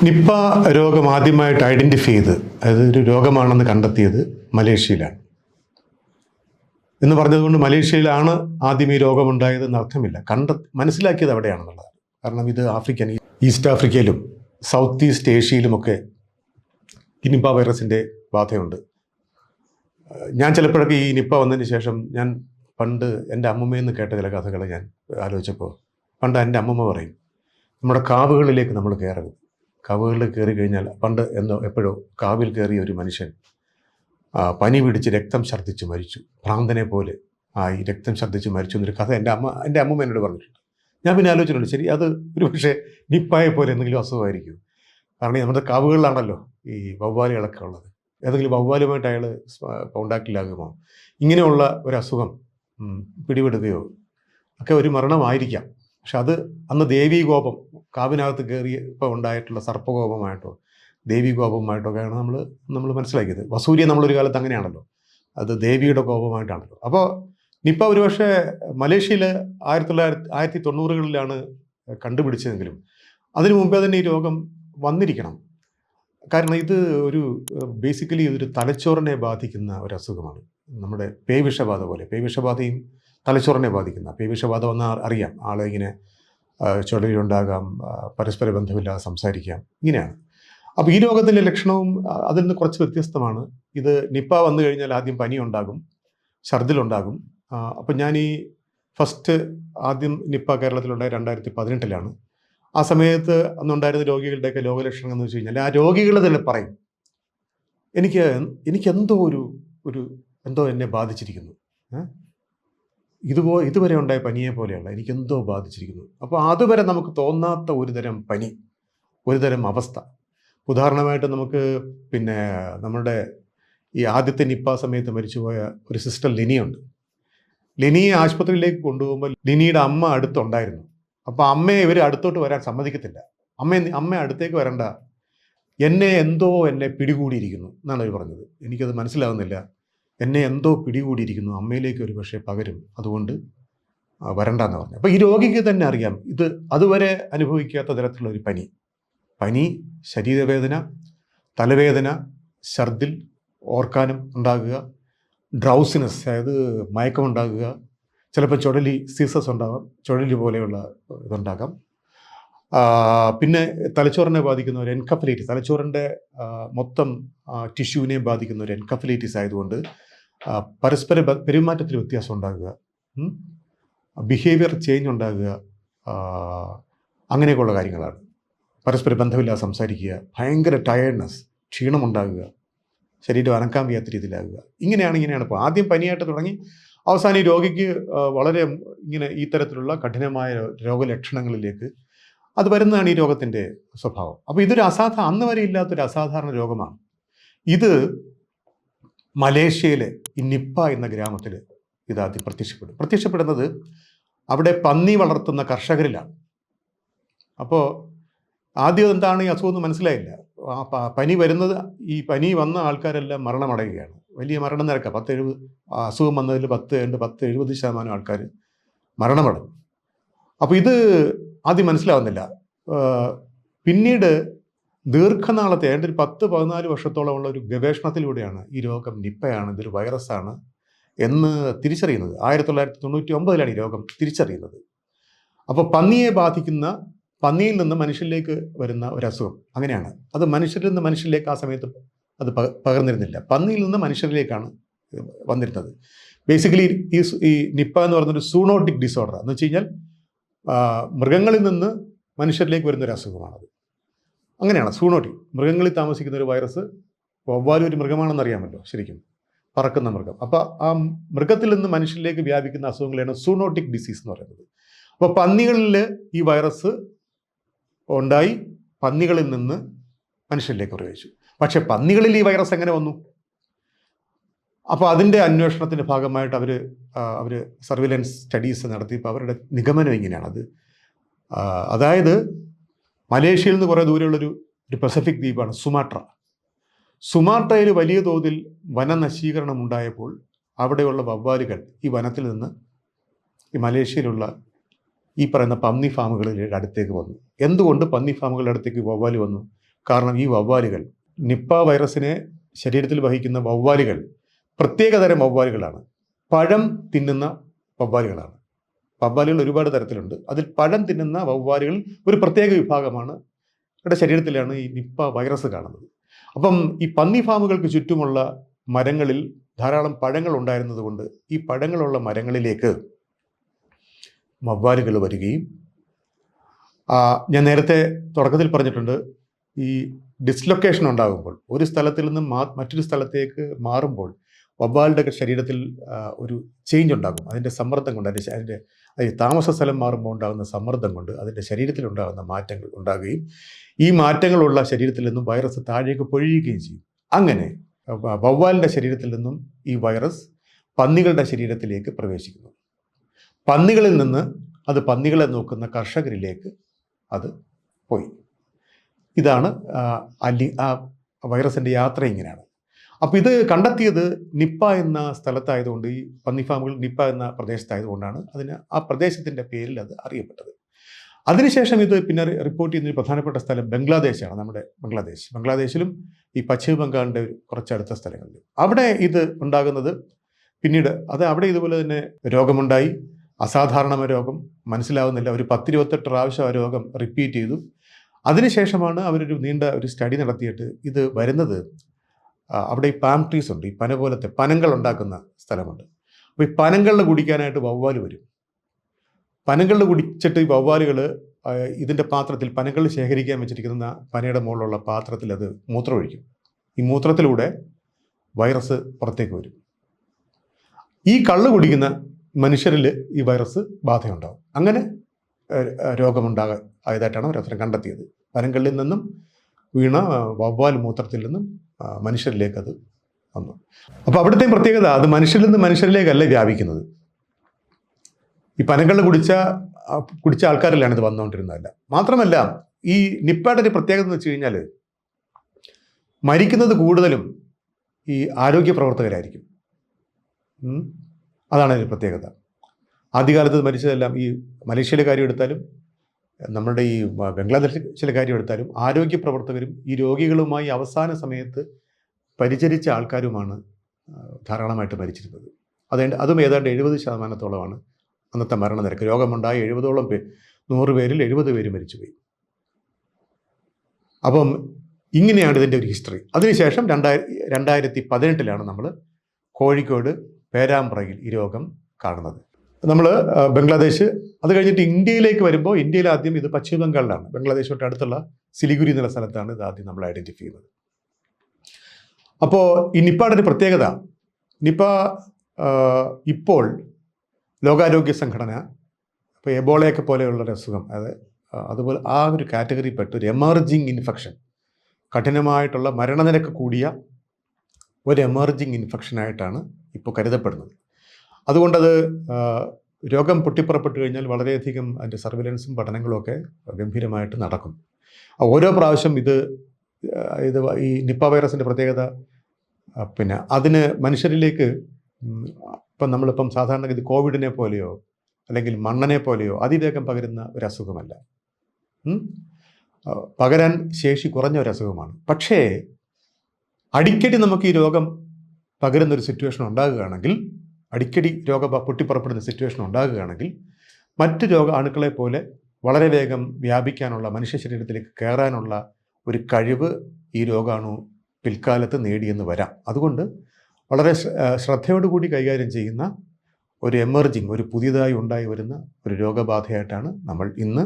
Nipah രോഗം ആദ്യമായിട്ട് identify ചെയ്ത് അതായത് ഒരു രോഗമാണെന്ന് കണ്ടെത്തിയത് മലേഷ്യയിലാണ്. എന്ന് പറഞ്ഞതുകൊണ്ട് മലേഷ്യയിലാണ് ആദ്യം ഈ രോഗമുണ്ടായതെന്ന് അർത്ഥമില്ല. മനസ്സിലാക്കിയത് അവിടെയാണെന്നുള്ളതാണ്. കാരണം ഇത് ഈസ്റ്റ് ആഫ്രിക്കയിലും സൗത്ത് ഈസ്റ്റ് ഏഷ്യയിലുമൊക്കെ ഈ നിപ്പ വൈറസിൻ്റെ ബാധയുണ്ട്. ഞാൻ ചിലപ്പോഴൊക്കെ ഈ നിപ്പ വന്നതിന് ശേഷം ഞാൻ പണ്ട് എൻ്റെ അമ്മമ്മയെന്ന് കേട്ട ചില കഥകൾ ഞാൻ ആലോചിച്ചപ്പോൾ, പണ്ട് എൻ്റെ അമ്മമ്മ പറയും, നമ്മുടെ കാവുകളിലേക്ക് നമ്മൾ കയറരുത്. കാവുകളിൽ കയറി കഴിഞ്ഞാൽ എപ്പോഴോ കാവിൽ കയറിയ ഒരു മനുഷ്യൻ പനി പിടിച്ച് രക്തം ഛർദ്ദിച്ച് മരിച്ചു, ഭ്രാന്തനെ പോലെ ആയി രക്തം ഛർദ്ദിച്ച് മരിച്ചു എന്നൊരു കഥ എൻ്റെ അമ്മമ്മ എന്നോട് പറഞ്ഞിട്ടുണ്ട്. ഞാൻ പിന്നെ ആലോചിച്ചിട്ടുണ്ട്, ശരി, അത് ഒരു പക്ഷേ നിപ്പായെ പോലെ എന്തെങ്കിലും അസുഖമായിരിക്കും. കാരണം നമ്മുടെ കാവുകളിലാണല്ലോ ഈ വവ്വാലുകളൊക്കെ ഉള്ളത്. ഏതെങ്കിലും വവ്വാലുമായിട്ട് അയാൾ കോണ്ടാക്റ്റിലാകുമോ, ഇങ്ങനെയുള്ള ഒരു അസുഖം പിടിപെടുകയോ ഒക്കെ ഒരു മരണമായിരിക്കാം. പക്ഷെ അത് അന്ന് ദേവീകോപം കാവിനകത്ത് കയറി ഇപ്പോൾ ഉണ്ടായിട്ടുള്ള സർപ്പകോപമായിട്ടോ ദേവീകോപമായിട്ടോ ഒക്കെയാണ് നമ്മൾ മനസ്സിലാക്കിയത്. വസൂരിയ നമ്മളൊരു കാലത്ത് അങ്ങനെയാണല്ലോ, അത് ദേവിയുടെ കോപമായിട്ടാണല്ലോ. അപ്പോൾ നിപ്പ ഒരുപക്ഷെ മലേഷ്യയിൽ 1990-കളിലാണ് കണ്ടുപിടിച്ചതെങ്കിലും അതിനു മുമ്പേ തന്നെ ഈ രോഗം വന്നിരിക്കണം. കാരണം ഇത് ബേസിക്കലി ഇതൊരു തലച്ചോറിനെ ബാധിക്കുന്ന ഒരു അസുഖമാണ്. നമ്മുടെ പേവിഷബാധ പോലെ, പേവിഷബാധയും തലച്ചോറിനെ ബാധിക്കുന്ന. പേവിഷബാധ വന്നാൽ അറിയാം, ആളിങ്ങനെ ചുഴലിയുണ്ടാകാം, പരസ്പര ബന്ധമില്ലാതെ സംസാരിക്കാം, ഇങ്ങനെയാണ്. അപ്പോൾ ഈ രോഗത്തിൻ്റെ ലക്ഷണവും അതിൽ നിന്ന് കുറച്ച് വ്യത്യസ്തമാണ്. ഇത് നിപ്പ വന്നു കഴിഞ്ഞാൽ ആദ്യം പനി ഉണ്ടാകും, ഛർദിലുണ്ടാകും. അപ്പം ഞാൻ ആദ്യം നിപ്പ കേരളത്തിലുണ്ടായ 2018-ലാണ്. ആ സമയത്ത് അന്നുണ്ടായിരുന്ന രോഗികളുടെയൊക്കെ രോഗലക്ഷണം എന്ന് വെച്ച് കഴിഞ്ഞാൽ ആ രോഗികൾ തന്നെ പറയും, എനിക്ക് എന്തോ എന്നെ ബാധിച്ചിരിക്കുന്നു, ഇതുവരെ ഉണ്ടായ പനിയെ പോലെയല്ല, എനിക്കെന്തോ ബാധിച്ചിരിക്കുന്നു. അപ്പോൾ അതുവരെ നമുക്ക് തോന്നാത്ത ഒരുതരം പനി, ഒരുതരം അവസ്ഥ. ഉദാഹരണമായിട്ട് നമുക്ക് നമ്മുടെ ഈ ആദ്യത്തെ നിപ്പ സമയത്ത് മരിച്ചുപോയ ഒരു സിസ്റ്റർ ലിനിയുണ്ട്. ലിനിയെ ആശുപത്രിയിലേക്ക് കൊണ്ടുപോകുമ്പോൾ ലിനിയുടെ അമ്മ അടുത്തുണ്ടായിരുന്നു. അപ്പോൾ അമ്മയെ ഇവർ അടുത്തോട്ട് വരാൻ സമ്മതിക്കത്തില്ല. അമ്മ അടുത്തേക്ക് വരണ്ട, എന്നെ പിടികൂടിയിരിക്കുന്നു എന്നാണ് അവർ പറഞ്ഞത്. എനിക്കത് മനസ്സിലാവുന്നില്ല. എന്നെ എന്തോ പിടികൂടിയിരിക്കുന്നു, അമ്മയിലേക്ക് ഒരു പക്ഷേ പകരും, അതുകൊണ്ട് വരണ്ടെന്ന് പറഞ്ഞു. അപ്പോൾ ഈ രോഗിക്ക് തന്നെ അറിയാം ഇത് അതുവരെ അനുഭവിക്കാത്ത തരത്തിലുള്ള ഒരു പനി, ശരീരവേദന, തലവേദന, ഛർദിൽ, ഓർക്കാനം ഉണ്ടാകുക, ഡ്രൗസിനെസ് അതായത് മയക്കമുണ്ടാകുക, ചിലപ്പോൾ സീസസ് ഉണ്ടാകാം, ചുഴലി പോലെയുള്ള ഇതുണ്ടാകാം. പിന്നെ തലച്ചോറിനെ ബാധിക്കുന്ന ഒരു എൻകഫലൈറ്റിസ്, തലച്ചോറിൻ്റെ മൊത്തം ടിഷ്യൂവിനെ ബാധിക്കുന്ന ഒരു എൻകഫലൈറ്റിസ് ആയതുകൊണ്ട് പരസ്പര പെരുമാറ്റത്തിൽ വ്യത്യാസം ഉണ്ടാകുക, ബിഹേവിയർ ചേഞ്ച് ഉണ്ടാകുക, അങ്ങനെയൊക്കെയുള്ള കാര്യങ്ങളാണ്. പരസ്പര ബന്ധമില്ലാതെ സംസാരിക്കുക, ഭയങ്കര ടയേർഡ്നെസ്, ക്ഷീണമുണ്ടാകുക, ശരീരം അനക്കാൻ വയ്യാത്ത രീതിയിലാകുക. ഇങ്ങനെയാണ് ഇപ്പോൾ ആദ്യം പനിയായിട്ട് തുടങ്ങി അവസാനം ഈ രോഗിക്ക് വളരെ ഈ തരത്തിലുള്ള കഠിനമായ രോഗലക്ഷണങ്ങളിലേക്ക് അത് വരുന്നതാണ് ഈ രോഗത്തിൻ്റെ സ്വഭാവം. അപ്പോൾ ഇതൊരു അന്ന് വരെ ഇല്ലാത്തൊരു അസാധാരണ രോഗമാണ്. ഇത് മലേഷ്യയിലെ ഈ നിപ്പ എന്ന ഗ്രാമത്തിൽ ഇതാദ്യം പ്രത്യക്ഷപ്പെടുന്നത് അവിടെ പന്നി വളർത്തുന്ന കർഷകരിലാണ്. അപ്പോൾ ആദ്യം എന്താണ് ഈ അസുഖം എന്ന് മനസ്സിലായില്ല. ഈ പനി വന്ന ആൾക്കാരെല്ലാം മരണമടയുകയാണ്. വലിയ മരണനിരക്ക് 10-70, അസുഖം വന്നതിൽ 10-70% ആൾക്കാർ മരണമടഞ്ഞു. അപ്പോൾ ഇത് ആദ്യം മനസ്സിലാവുന്നില്ല. പിന്നീട് ദീർഘനാളത്തെ ഒരു 10-14 വർഷത്തോളമുള്ള ഒരു ഗവേഷണത്തിലൂടെയാണ് ഈ രോഗം നിപ്പയാണ്, ഇതൊരു വൈറസാണ് എന്ന് തിരിച്ചറിയുന്നത്. 1999-ലാണ് ഈ രോഗം തിരിച്ചറിയുന്നത്. അപ്പോൾ പന്നിയിൽ നിന്ന് മനുഷ്യരിലേക്ക് വരുന്ന ഒരസുഖം അങ്ങനെയാണ്. അത് മനുഷ്യരിൽ നിന്ന് മനുഷ്യരിലേക്ക് ആ സമയത്ത് അത് പകർന്നിരുന്നില്ല, പന്നിയിൽ നിന്ന് മനുഷ്യരിലേക്കാണ് വന്നിരുന്നത്. ബേസിക്കലി ഈ നിപ്പ എന്ന് പറയുന്നൊരു സൂണോട്ടിക് ഡിസോർഡർ എന്ന് വെച്ച് കഴിഞ്ഞാൽ മൃഗങ്ങളിൽ നിന്ന് മനുഷ്യരിലേക്ക് വരുന്നൊരു അസുഖമാണത്. അങ്ങനെയാണ് സൂണോട്ടിക്. മൃഗങ്ങളിൽ താമസിക്കുന്ന ഒരു വൈറസ്. വവ്വാലും ഒരു മൃഗമാണെന്നറിയാമല്ലോ, ശരിക്കും പറക്കുന്ന മൃഗം. അപ്പോൾ ആ മൃഗത്തിൽ നിന്ന് മനുഷ്യരിലേക്ക് വ്യാപിക്കുന്ന അസുഖങ്ങളാണ് സൂണോട്ടിക് ഡിസീസ് എന്ന് പറയുന്നത്. അപ്പോൾ പന്നികളിൽ ഈ വൈറസ് ഉണ്ടായി, പന്നികളിൽ നിന്ന് മനുഷ്യരിലേക്ക് പ്രവേശിച്ചു. പക്ഷെ പന്നികളിൽ ഈ വൈറസ് എങ്ങനെ വന്നു? അപ്പോൾ അതിൻ്റെ അന്വേഷണത്തിൻ്റെ ഭാഗമായിട്ട് അവർ സർവിലൻസ് സ്റ്റഡീസ് നടത്തിയപ്പോൾ അവരുടെ നിഗമനം ഇങ്ങനെയാണ്. അതായത് മലേഷ്യയിൽ നിന്ന് കുറേ ദൂരെയുള്ളൊരു പസഫിക് ദ്വീപാണ് സുമാട്രയിൽ വലിയ തോതിൽ വനനശീകരണം ഉണ്ടായപ്പോൾ അവിടെയുള്ള വവ്വാലുകൾ ഈ വനത്തിൽ നിന്ന് ഈ മലേഷ്യയിലുള്ള ഈ പറയുന്ന പന്നി ഫാമുകളുടെ അടുത്തേക്ക് വന്നു. എന്തുകൊണ്ട് പന്നി ഫാമുകളുടെ അടുത്തേക്ക് വവ്വാല് വന്നു? കാരണം ഈ വവ്വാലുകൾ, നിപ്പ വൈറസിനെ ശരീരത്തിൽ വഹിക്കുന്ന വവ്വാലുകൾ പ്രത്യേകതരം വവ്വാലുകളാണ്. പഴം തിന്നുന്ന വവ്വാലുകളാണ്. വവ്വാലുകൾ ഒരുപാട് തരത്തിലുണ്ട്. അതിൽ പഴം തിന്നുന്ന വവ്വാലുകൾ ഒരു പ്രത്യേക വിഭാഗമാണ്. ഇവിടെ ശരീരത്തിലാണ് ഈ നിപ്പ വൈറസ് കാണുന്നത്. അപ്പം ഈ പന്നി ഫാമുകൾക്ക് ചുറ്റുമുള്ള മരങ്ങളിൽ ധാരാളം പഴങ്ങൾ ഉണ്ടായിരുന്നത് കൊണ്ട് ഈ പഴങ്ങളുള്ള മരങ്ങളിലേക്ക് വവ്വാലുകൾ വരികയും, ഞാൻ നേരത്തെ തുടക്കത്തിൽ പറഞ്ഞിട്ടുണ്ട്, ഈ ഡിസ്ലൊക്കേഷൻ ഉണ്ടാകുമ്പോൾ ഒരു സ്ഥലത്തിൽ നിന്നും മറ്റൊരു സ്ഥലത്തേക്ക് മാറുമ്പോൾ വവ്വാലുടെ ശരീരത്തിൽ ഒരു ചേഞ്ച് ഉണ്ടാകും. അതിൻ്റെ സമ്മർദ്ദം കൊണ്ട്, അതിൻ്റെ താമസ സ്ഥലം മാറുമ്പോൾ ഉണ്ടാകുന്ന സമ്മർദ്ദം കൊണ്ട് അതിൻ്റെ ശരീരത്തിൽ ഉണ്ടാകുന്ന മാറ്റങ്ങൾ ഉണ്ടാകുകയും ഈ മാറ്റങ്ങളുള്ള ശരീരത്തിൽ നിന്നും വൈറസ് താഴേക്ക് പൊഴിയുകയും ചെയ്യും. അങ്ങനെ വവ്വാലിൻ്റെ ശരീരത്തിൽ നിന്നും ഈ വൈറസ് പന്നികളുടെ ശരീരത്തിലേക്ക് പ്രവേശിക്കുന്നു. പന്നികളിൽ നിന്ന് അത് പന്നികളെ നോക്കുന്ന കർഷകരിലേക്ക് അത് പോയി. ഇതാണ് ആ വൈറസിൻ്റെ യാത്ര ഇങ്ങനെയാണ്. അപ്പോൾ ഇത് കണ്ടെത്തിയത് നിപ്പ എന്ന സ്ഥലത്തായതുകൊണ്ട്, ഈ പന്നി ഫാമുകൾ നിപ്പ എന്ന പ്രദേശത്തായതുകൊണ്ടാണ് ആ പ്രദേശത്തിൻ്റെ പേരിൽ അത് അറിയപ്പെട്ടത്. അതിനുശേഷം ഇത് പിന്നെ റിപ്പോർട്ട് ചെയ്യുന്ന ഒരു പ്രധാനപ്പെട്ട സ്ഥലം ബംഗ്ലാദേശാണ്. നമ്മുടെ ബംഗ്ലാദേശിലും ഈ പശ്ചിമ ബംഗാളിൻ്റെ കുറച്ചടുത്ത സ്ഥലങ്ങളിൽ അവിടെ ഇത് ഉണ്ടാകുന്നത്. പിന്നീട് അവിടെ ഇതുപോലെ തന്നെ രോഗമുണ്ടായി. അസാധാരണമായ രോഗം, മനസ്സിലാവുന്നില്ല. ഒരു 10-28 പ്രാവശ്യം ആ രോഗം റിപ്പീറ്റ് ചെയ്തു. അതിനുശേഷമാണ് അവരൊരു നീണ്ട ഒരു സ്റ്റഡി നടത്തിയിട്ട് ഇത് വരുന്നത് അവിടെ ഈ പാം ട്രീസ് ഉണ്ട്, ഈ പന പോലത്തെ പനങ്ങൾ ഉണ്ടാക്കുന്ന സ്ഥലമുണ്ട്. അപ്പോൾ ഈ പനങ്ങളിൽ കുടിക്കാനായിട്ട് വവ്വാല് വരും. പനങ്ങളിൽ കുടിച്ചിട്ട് ഈ വവ്വാലുകൾ ഇതിൻ്റെ പാത്രത്തിൽ, പനകൾ ശേഖരിക്കാൻ വെച്ചിരിക്കുന്ന പനയുടെ മുകളിലുള്ള പാത്രത്തിൽ അത് മൂത്രമൊഴിക്കും. ഈ മൂത്രത്തിലൂടെ വൈറസ് പുറത്തേക്ക് വരും. ഈ കള്ള് കുടിക്കുന്ന മനുഷ്യരിൽ ഈ വൈറസ് ബാധയുണ്ടാകും. അങ്ങനെ രോഗമുണ്ടായതായിട്ടാണ് അവരവസരം കണ്ടെത്തിയത്. പനങ്ങളിൽ നിന്നും വീണ വവ്വാൽ മൂത്രത്തിൽ നിന്നും മനുഷ്യരിലേക്ക് അത് വന്നു. അപ്പോൾ അവിടുത്തെ പ്രത്യേകത, അത് മനുഷ്യരിൽ നിന്ന് മനുഷ്യരിലേക്കല്ല വ്യാപിക്കുന്നത്. ഈ പനങ്ങളിൽ കുടിച്ച ആൾക്കാരിലാണ് ഇത് വന്നുകൊണ്ടിരുന്നതല്ല. മാത്രമല്ല, ഈ നിപ്പയുടെ ഒരു പ്രത്യേകത എന്ന് വെച്ച് കഴിഞ്ഞാൽ മരിക്കുന്നത് കൂടുതലും ഈ ആരോഗ്യ പ്രവർത്തകരായിരിക്കും. അതാണ് അതിൻ്റെ പ്രത്യേകത. ആദ്യകാലത്ത് മരിച്ചതെല്ലാം, ഈ മലേഷ്യയിലെ കാര്യം എടുത്താലും നമ്മുടെ ഈ ബംഗ്ലാദേശിലെ കാര്യം എടുത്താലും, ആരോഗ്യ പ്രവർത്തകരും ഈ രോഗികളുമായി അവസാന സമയത്ത് പരിചരിച്ച ആൾക്കാരുമാണ് ധാരാളമായിട്ട് മരിച്ചിരുന്നത്. അതും ഏതാണ്ട് 70% അന്നത്തെ മരണനിരക്ക്. രോഗമുണ്ടായ 100 പേരിൽ 70 പേര് മരിച്ചുപോയി. അപ്പം ഇങ്ങനെയാണ് ഇതിൻ്റെ ഒരു ഹിസ്റ്ററി. അതിനുശേഷം 2018 നമ്മൾ കോഴിക്കോട് പേരാമ്പ്രയിൽ ഈ രോഗം കാണുന്നത്. നമ്മൾ ബംഗ്ലാദേശ്, അത് കഴിഞ്ഞിട്ട് ഇന്ത്യയിലേക്ക് വരുമ്പോൾ, ഇന്ത്യയിൽ ആദ്യം ഇത് പശ്ചിമ ബംഗാളിലാണ്. ബംഗ്ലാദേശ് തൊട്ട് അടുത്തുള്ള സിലിഗുരി എന്നുള്ള സ്ഥലത്താണ് ഇത് ആദ്യം നമ്മൾ ഐഡൻറ്റിഫൈ ചെയ്യുന്നത്. അപ്പോൾ ഈ നിപ്പയുടെ ഒരു പ്രത്യേകത, നിപ്പ ഇപ്പോൾ ലോകാരോഗ്യ സംഘടന ഇപ്പോൾ എബോളയൊക്കെ പോലെയുള്ളൊരു അസുഖം, അതുപോലെ ആ ഒരു കാറ്റഗറിയിൽപ്പെട്ട ഒരു എമർജിങ് ഇൻഫെക്ഷൻ, കഠിനമായിട്ടുള്ള മരണനിരക്ക് കൂടിയ ഒരു എമർജിങ് ഇൻഫെക്ഷനായിട്ടാണ് ഇപ്പോൾ കരുതപ്പെടുന്നത്. അതുകൊണ്ടത് രോഗം പൊട്ടിപ്പുറപ്പെട്ട് കഴിഞ്ഞാൽ വളരെയധികം അതിൻ്റെ സർവൈലൻസും പഠനങ്ങളും ഒക്കെ ഗംഭീരമായിട്ട് നടക്കും. ഓരോ പ്രാവശ്യം ഇത് ഈ നിപ്പ വൈറസിൻ്റെ പ്രത്യേകത, പിന്നെ അതിന് മനുഷ്യരിലേക്ക് നമ്മളിപ്പം സാധാരണഗതി കോവിഡിനെ പോലെയോ അല്ലെങ്കിൽ മണ്ണനെ പോലെയോ അതിവേഗം പകരുന്ന ഒരു അസുഖമല്ല. പകരാൻ ശേഷി കുറഞ്ഞ ഒരു അസുഖമാണ്. പക്ഷേ അടിക്കടി നമുക്ക് ഈ രോഗം പകരുന്നൊരു സിറ്റുവേഷൻ ഉണ്ടാകുകയാണെങ്കിൽ, അടിക്കടി പൊട്ടിപ്പുറപ്പെടുന്ന സിറ്റുവേഷൻ ഉണ്ടാകുകയാണെങ്കിൽ, മറ്റ് അണുക്കളെ പോലെ വളരെ വേഗം വ്യാപിക്കാനുള്ള, മനുഷ്യ ശരീരത്തിലേക്ക് കയറാനുള്ള ഒരു കഴിവ് ഈ രോഗാണു പിൽക്കാലത്ത് നേടിയെന്ന് വരാം. അതുകൊണ്ട് വളരെ ശ്രദ്ധയോടുകൂടി കൈകാര്യം ചെയ്യുന്ന ഒരു പുതിയതായി ഉണ്ടായി വരുന്ന ഒരു രോഗബാധയായിട്ടാണ് നമ്മൾ ഇന്ന്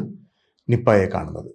നിപ്പയെ കാണുന്നത്.